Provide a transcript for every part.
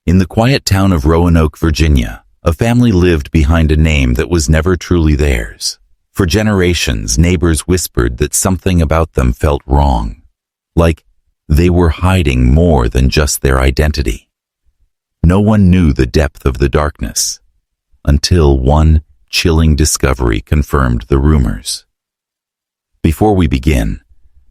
In the quiet town of Roanoke, Virginia, a family lived behind a name that was never truly theirs. For generations, neighbors whispered that something about them felt wrong, like they were hiding more than just their identity. No one knew the depth of the darkness, until one chilling discovery confirmed the rumors. Before we begin,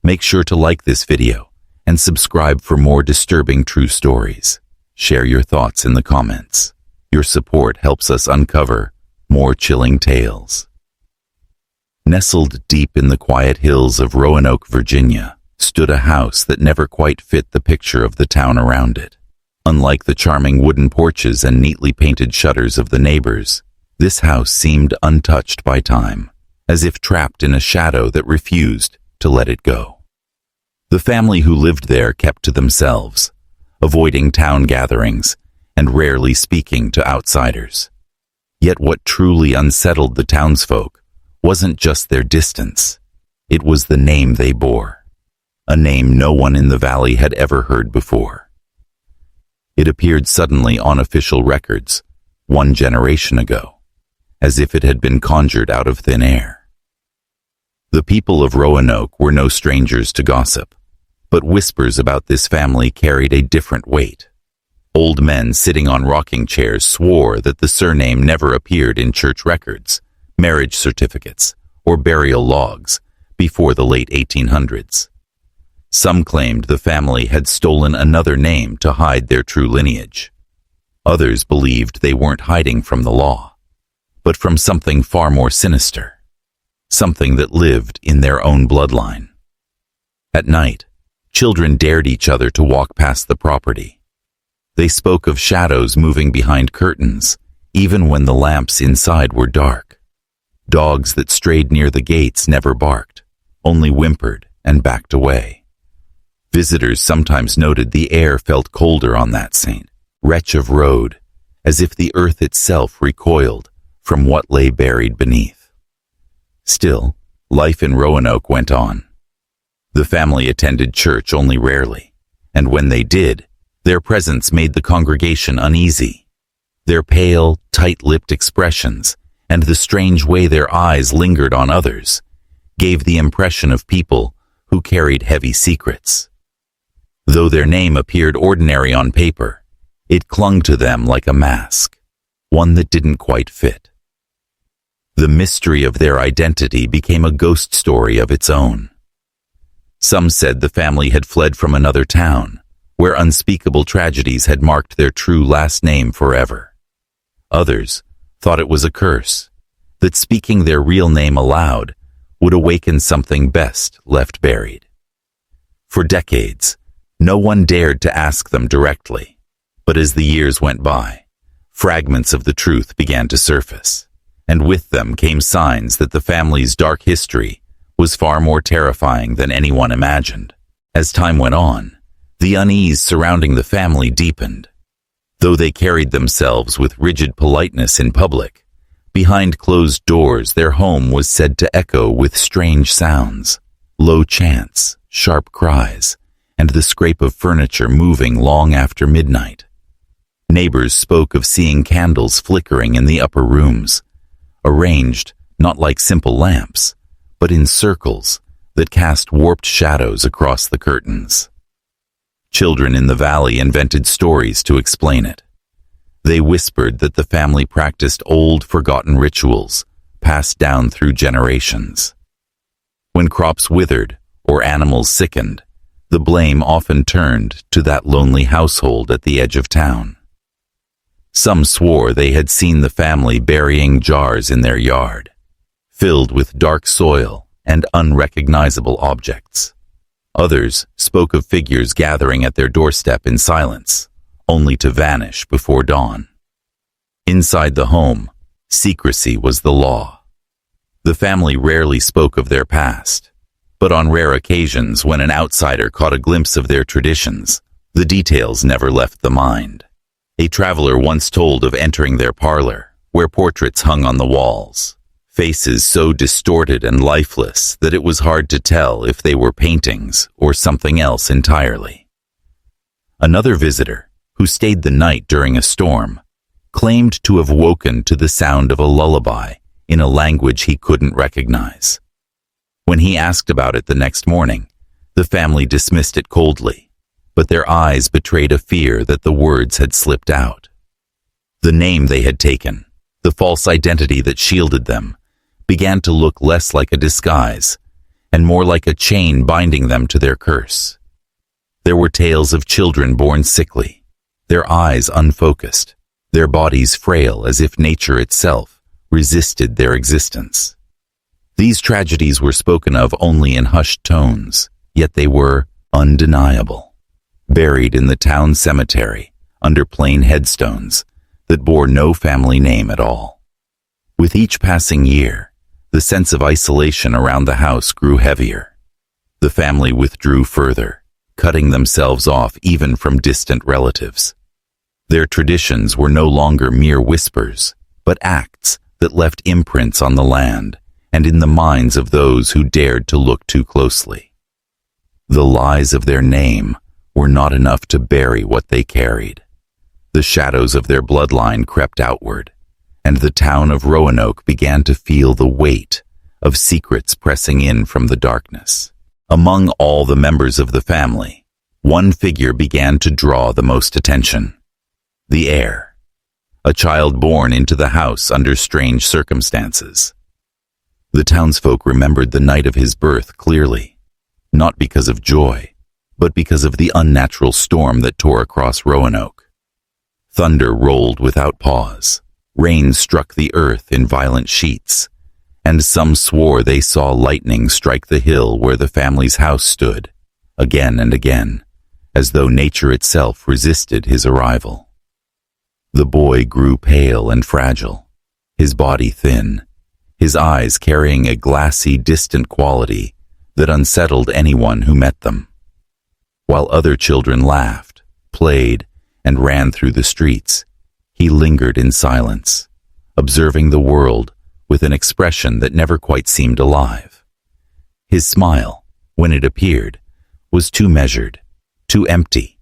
make sure to like this video and subscribe for more disturbing true stories. Share your thoughts in the comments. Your support helps us uncover more chilling tales. Nestled deep in the quiet hills of Roanoke, Virginia, stood a house that never quite fit the picture of the town around it. Unlike the charming wooden porches and neatly painted shutters of the neighbors, this house seemed untouched by time, as if trapped in a shadow that refused to let it go. The family who lived there kept to themselves, avoiding town gatherings and rarely speaking to outsiders. Yet what truly unsettled the townsfolk wasn't just their distance, it was the name they bore, a name no one in the valley had ever heard before. It appeared suddenly on official records, 1 generation ago, as if it had been conjured out of thin air. The people of Roanoke were no strangers to gossip, but whispers about this family carried a different weight. Old men sitting on rocking chairs swore that the surname never appeared in church records, marriage certificates, or burial logs before the late 1800s. Some claimed the family had stolen another name to hide their true lineage. Others believed they weren't hiding from the law, but from something far more sinister, something that lived in their own bloodline. At night, children dared each other to walk past the property. They spoke of shadows moving behind curtains, even when the lamps inside were dark. Dogs that strayed near the gates never barked, only whimpered and backed away. Visitors sometimes noted the air felt colder on that St. Wretch of road, as if the earth itself recoiled from what lay buried beneath. Still, life in Roanoke went on. The family attended church only rarely, and when they did, their presence made the congregation uneasy. Their pale, tight-lipped expressions and the strange way their eyes lingered on others gave the impression of people who carried heavy secrets. Though their name appeared ordinary on paper, it clung to them like a mask, one that didn't quite fit. The mystery of their identity became a ghost story of its own. Some said the family had fled from another town, where unspeakable tragedies had marked their true last name forever. Others thought it was a curse, that speaking their real name aloud would awaken something best left buried. For decades, no one dared to ask them directly, but as the years went by, fragments of the truth began to surface, and with them came signs that the family's dark history was far more terrifying than anyone imagined. As time went on, the unease surrounding the family deepened. Though they carried themselves with rigid politeness in public, behind closed doors their home was said to echo with strange sounds, low chants, sharp cries, and the scrape of furniture moving long after midnight. Neighbors spoke of seeing candles flickering in the upper rooms, arranged not like simple lamps, but in circles that cast warped shadows across the curtains. Children in the valley invented stories to explain it. They whispered that the family practiced old, forgotten rituals passed down through generations. When crops withered or animals sickened, the blame often turned to that lonely household at the edge of town. Some swore they had seen the family burying jars in their yard, filled with dark soil and unrecognizable objects. Others spoke of figures gathering at their doorstep in silence, only to vanish before dawn. Inside the home, secrecy was the law. The family rarely spoke of their past, but on rare occasions when an outsider caught a glimpse of their traditions, the details never left the mind. A traveler once told of entering their parlor, where portraits hung on the walls, faces so distorted and lifeless that it was hard to tell if they were paintings or something else entirely. Another visitor, who stayed the night during a storm, claimed to have woken to the sound of a lullaby in a language he couldn't recognize. When he asked about it the next morning, the family dismissed it coldly, but their eyes betrayed a fear that the words had slipped out. The name they had taken, the false identity that shielded them, began to look less like a disguise and more like a chain binding them to their curse. There were tales of children born sickly, their eyes unfocused, their bodies frail as if nature itself resisted their existence. These tragedies were spoken of only in hushed tones, yet they were undeniable. Buried in the town cemetery, under plain headstones that bore no family name at all. With each passing year, the sense of isolation around the house grew heavier. The family withdrew further, cutting themselves off even from distant relatives. Their traditions were no longer mere whispers, but acts that left imprints on the land and in the minds of those who dared to look too closely. The lies of their name were not enough to bury what they carried. The shadows of their bloodline crept outward, and the town of Roanoke began to feel the weight of secrets pressing in from the darkness. Among all the members of the family, one figure began to draw the most attention: the heir, a child born into the house under strange circumstances. The townsfolk remembered the night of his birth clearly, not because of joy, but because of the unnatural storm that tore across Roanoke. Thunder rolled without pause, rain struck the earth in violent sheets, and some swore they saw lightning strike the hill where the family's house stood, again and again, as though nature itself resisted his arrival. The boy grew pale and fragile, his body thin, his eyes carrying a glassy, distant quality that unsettled anyone who met them. While other children laughed, played, and ran through the streets, he lingered in silence, observing the world with an expression that never quite seemed alive. His smile, when it appeared, was too measured, too empty,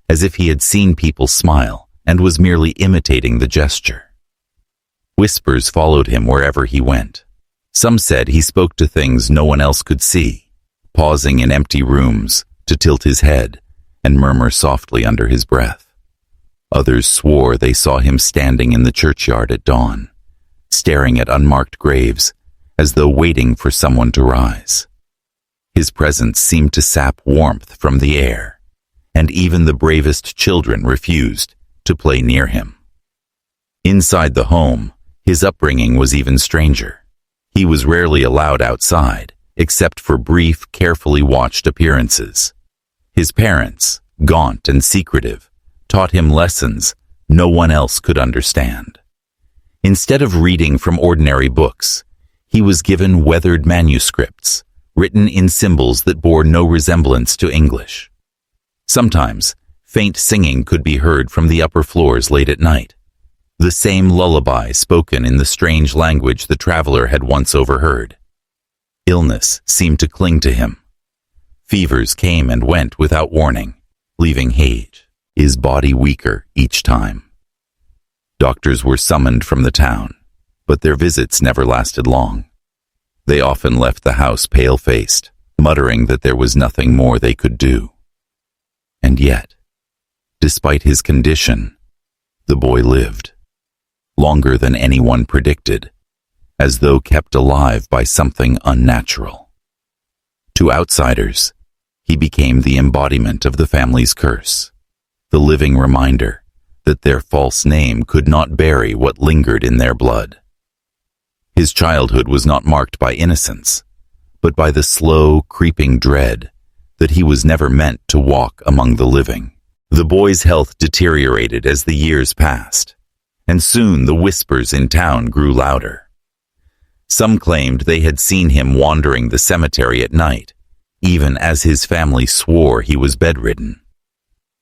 as if he had seen people smile and was merely imitating the gesture. Whispers followed him wherever he went. Some said he spoke to things no one else could see, pausing in empty rooms to tilt his head and murmur softly under his breath. Others swore they saw him standing in the churchyard at dawn, staring at unmarked graves as though waiting for someone to rise. His presence seemed to sap warmth from the air, and even the bravest children refused to play near him. Inside the home, his upbringing was even stranger. He was rarely allowed outside, except for brief, carefully watched appearances. His parents, gaunt and secretive, taught him lessons no one else could understand. Instead of reading from ordinary books, he was given weathered manuscripts, written in symbols that bore no resemblance to English. Sometimes, faint singing could be heard from the upper floors late at night, the same lullaby spoken in the strange language the traveler had once overheard. Illness seemed to cling to him. Fevers came and went without warning, leaving his body weaker each time. Doctors were summoned from the town, but their visits never lasted long. They often left the house pale-faced, muttering that there was nothing more they could do. And yet, despite his condition, the boy lived, longer than anyone predicted, as though kept alive by something unnatural. To outsiders, he became the embodiment of the family's curse, the living reminder that their false name could not bury what lingered in their blood. His childhood was not marked by innocence, but by the slow, creeping dread that he was never meant to walk among the living. The boy's health deteriorated as the years passed, and soon the whispers in town grew louder. Some claimed they had seen him wandering the cemetery at night, even as his family swore he was bedridden.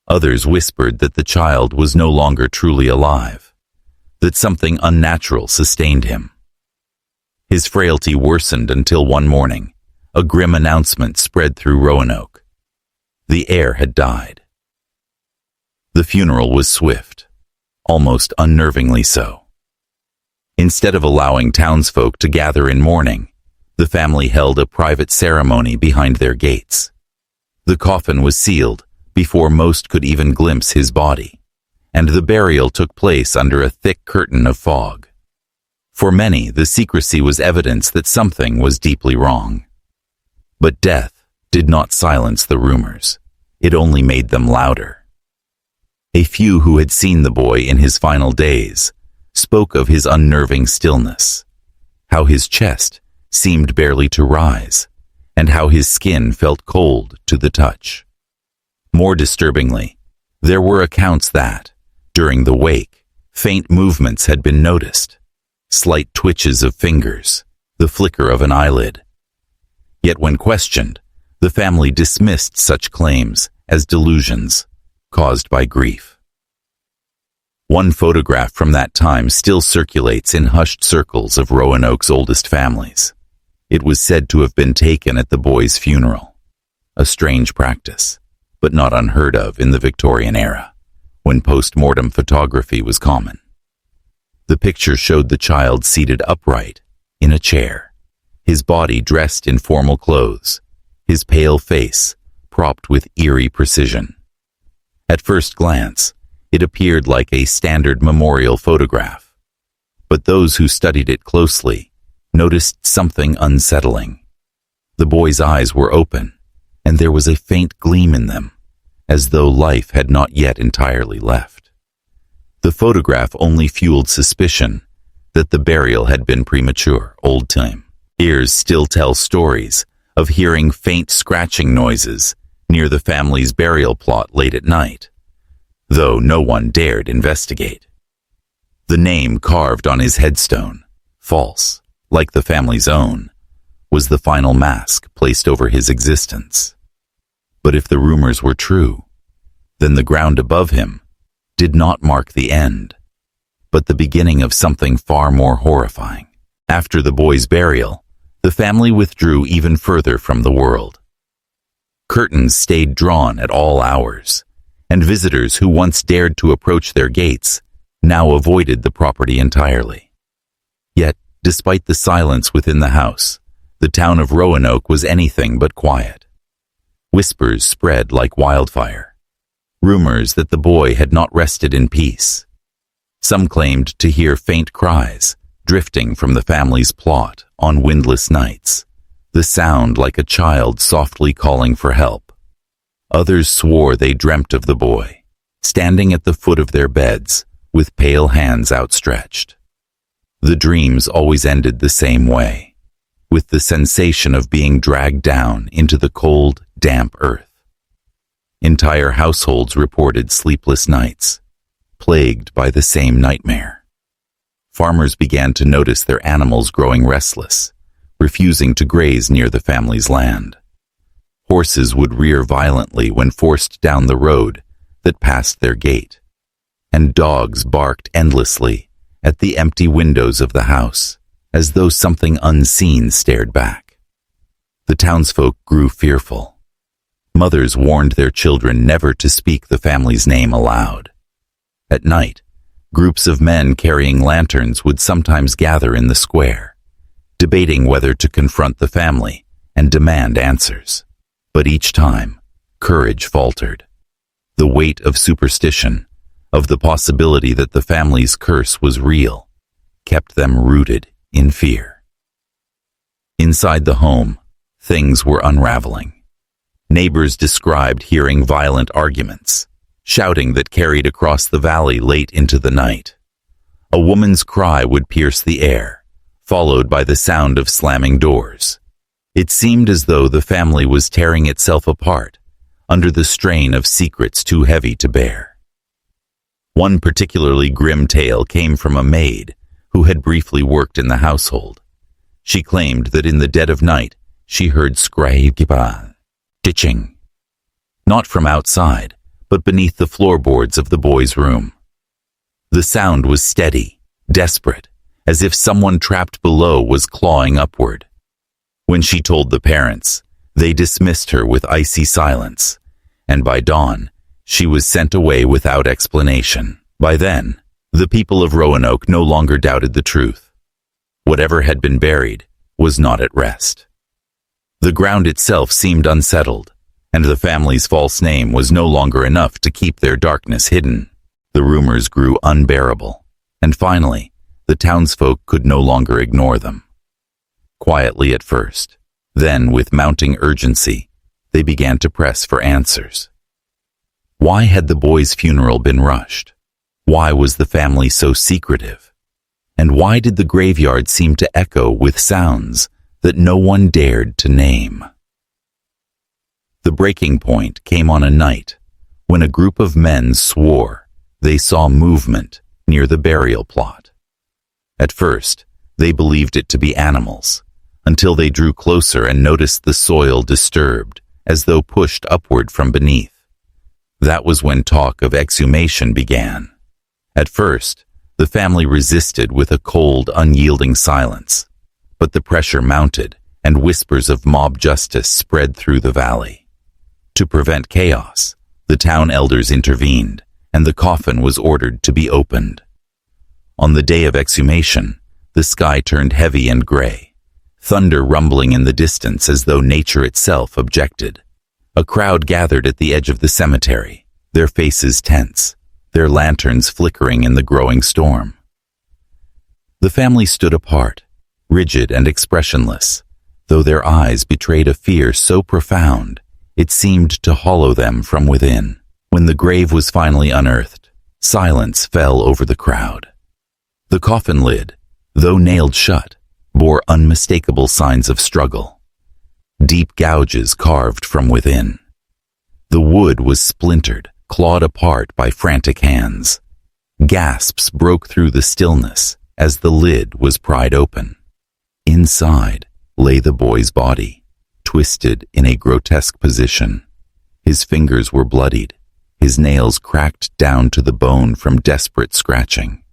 Others whispered that the child was no longer truly alive, that something unnatural sustained him. His frailty worsened until one morning, a grim announcement spread through Roanoke. The heir had died. The funeral was swift, almost unnervingly so. Instead of allowing townsfolk to gather in mourning, the family held a private ceremony behind their gates. The coffin was sealed before most could even glimpse his body, and the burial took place under a thick curtain of fog. For many, the secrecy was evidence that something was deeply wrong. But death did not silence the rumors. It only made them louder. A few who had seen the boy in his final days spoke of his unnerving stillness, how his chest seemed barely to rise, and how his skin felt cold to the touch. More disturbingly, there were accounts that, during the wake, faint movements had been noticed, slight twitches of fingers, the flicker of an eyelid. Yet when questioned, the family dismissed such claims as delusions caused by grief. One photograph from that time still circulates in hushed circles of Roanoke's oldest families. It was said to have been taken at the boy's funeral, a strange practice, but not unheard of in the Victorian era, when post-mortem photography was common. The picture showed the child seated upright in a chair, his body dressed in formal clothes, his pale face propped with eerie precision. At first glance, it appeared like a standard memorial photograph, but those who studied it closely noticed something unsettling. The boy's eyes were open, and there was a faint gleam in them, as though life had not yet entirely left. The photograph only fueled suspicion that the burial had been premature, old-time. Ears still tell stories of hearing faint scratching noises near the family's burial plot late at night, though no one dared investigate. The name carved on his headstone, false, like the family's own, was the final mask placed over his existence. But if the rumors were true, then the ground above him did not mark the end, but the beginning of something far more horrifying. After the boy's burial, the family withdrew even further from the world. Curtains stayed drawn at all hours, and visitors who once dared to approach their gates now avoided the property entirely. Yet, despite the silence within the house, the town of Roanoke was anything but quiet. Whispers spread like wildfire, rumors that the boy had not rested in peace. Some claimed to hear faint cries drifting from the family's plot on windless nights, the sound like a child softly calling for help. Others swore they dreamt of the boy, standing at the foot of their beds with pale hands outstretched. The dreams always ended the same way, with the sensation of being dragged down into the cold, damp earth. Entire households reported sleepless nights, plagued by the same nightmare. Farmers began to notice their animals growing restless, refusing to graze near the family's land. Horses would rear violently when forced down the road that passed their gate, and dogs barked endlessly at the empty windows of the house, as though something unseen stared back. The townsfolk grew fearful. Mothers warned their children never to speak the family's name aloud. At night, groups of men carrying lanterns would sometimes gather in the square, debating whether to confront the family and demand answers. But each time, courage faltered. The weight of superstition, of the possibility that the family's curse was real, kept them rooted in fear. Inside the home, things were unraveling. Neighbors described hearing violent arguments, shouting that carried across the valley late into the night. A woman's cry would pierce the air, followed by the sound of slamming doors. It seemed as though the family was tearing itself apart under the strain of secrets too heavy to bear. One particularly grim tale came from a maid who had briefly worked in the household. She claimed that in the dead of night she heard ditching, not from outside, but beneath the floorboards of the boy's room. The sound was steady, desperate, as if someone trapped below was clawing upward. When she told the parents, they dismissed her with icy silence, and by dawn, She was sent away without explanation. By then, the people of Roanoke no longer doubted the truth. Whatever had been buried was not at rest. The ground itself seemed unsettled, and the family's false name was no longer enough to keep their darkness hidden. The rumors grew unbearable, and finally, the townsfolk could no longer ignore them. Quietly at first, then with mounting urgency, they began to press for answers. Why had the boy's funeral been rushed? Why was the family so secretive? And why did the graveyard seem to echo with sounds that no one dared to name? The breaking point came on a night when a group of men swore they saw movement near the burial plot. At first, they believed it to be animals, until they drew closer and noticed the soil disturbed, as though pushed upward from beneath. That was when talk of exhumation began. At first, the family resisted with a cold, unyielding silence, but the pressure mounted and whispers of mob justice spread through the valley. To prevent chaos, the town elders intervened, and the coffin was ordered to be opened. On the day of exhumation, the sky turned heavy and gray, thunder rumbling in the distance as though nature itself objected. A crowd gathered at the edge of the cemetery, their faces tense, their lanterns flickering in the growing storm. The family stood apart, rigid and expressionless, though their eyes betrayed a fear so profound it seemed to hollow them from within. When the grave was finally unearthed, silence fell over the crowd. The coffin lid, though nailed shut, bore unmistakable signs of struggle. Deep gouges carved from within. The wood was splintered, clawed apart by frantic hands. Gasps broke through the stillness as the lid was pried open. Inside lay the boy's body, twisted in a grotesque position. His fingers were bloodied, his nails cracked down to the bone from desperate scratching.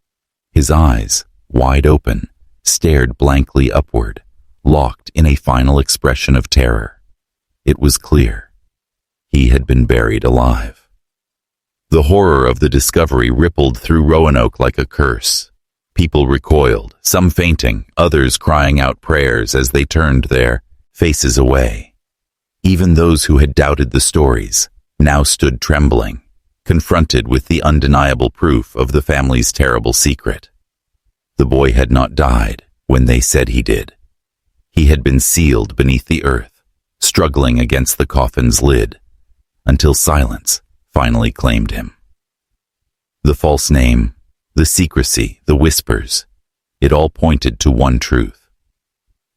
His eyes, wide open, stared blankly upward, locked in a final expression of terror. It was clear. He had been buried alive. The horror of the discovery rippled through Roanoke like a curse. People recoiled, some fainting, others crying out prayers as they turned their faces away. Even those who had doubted the stories now stood trembling, confronted with the undeniable proof of the family's terrible secret. The boy had not died when they said he did. He had been sealed beneath the earth, struggling against the coffin's lid, until silence finally claimed him. The false name, the secrecy, the whispers, it all pointed to one truth.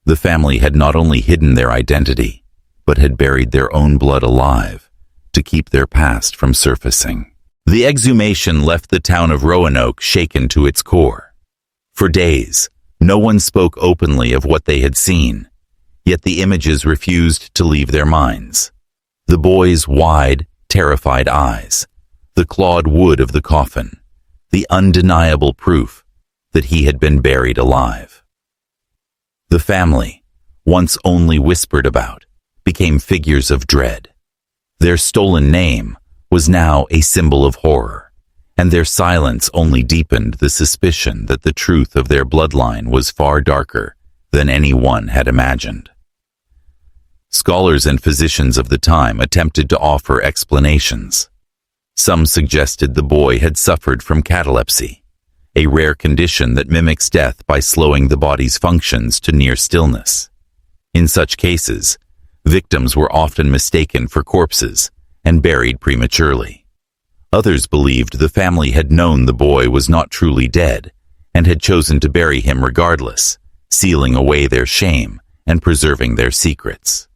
The family had not only hidden their identity, but had buried their own blood alive to keep their past from surfacing. The exhumation left the town of Roanoke shaken to its core. For days, no one spoke openly of what they had seen, yet the images refused to leave their minds. The boy's wide, terrified eyes, the clawed wood of the coffin, the undeniable proof that he had been buried alive. The family, once only whispered about, became figures of dread. Their stolen name was now a symbol of horror, and their silence only deepened the suspicion that the truth of their bloodline was far darker than anyone had imagined. Scholars and physicians of the time attempted to offer explanations. Some suggested the boy had suffered from catalepsy, a rare condition that mimics death by slowing the body's functions to near stillness. In such cases, victims were often mistaken for corpses and buried prematurely. Others believed the family had known the boy was not truly dead and had chosen to bury him regardless, sealing away their shame and preserving their secrets.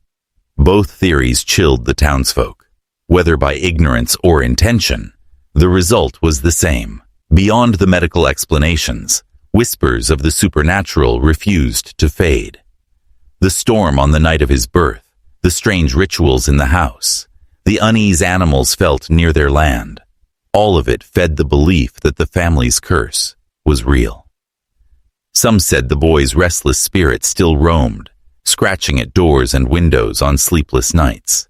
Both theories chilled the townsfolk. Whether by ignorance or intention, the result was the same. Beyond the medical explanations, whispers of the supernatural refused to fade. The storm on the night of his birth, the strange rituals in the house, the unease animals felt near their land, all of it fed the belief that the family's curse was real. Some said the boy's restless spirit still roamed, scratching at doors and windows on sleepless nights.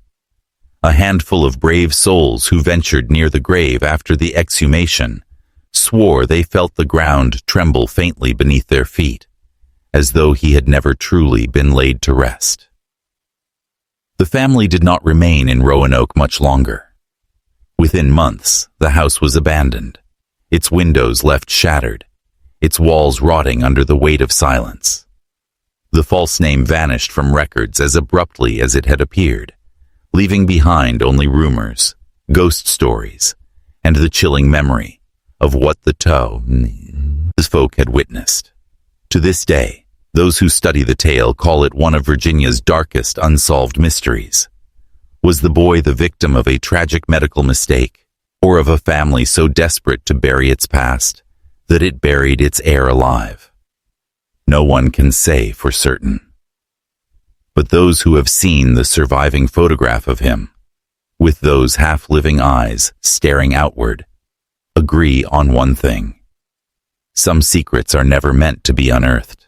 A handful of brave souls who ventured near the grave after the exhumation swore they felt the ground tremble faintly beneath their feet, as though he had never truly been laid to rest. The family did not remain in Roanoke much longer. Within months, the house was abandoned, its windows left shattered, its walls rotting under the weight of silence. The false name vanished from records as abruptly as it had appeared, leaving behind only rumors, ghost stories, and the chilling memory of what the folk had witnessed. To this day, those who study the tale call it one of Virginia's darkest unsolved mysteries. Was the boy the victim of a tragic medical mistake, or of a family so desperate to bury its past that it buried its heir alive? No one can say for certain. But those who have seen the surviving photograph of him, with those half-living eyes staring outward, agree on one thing. Some secrets are never meant to be unearthed.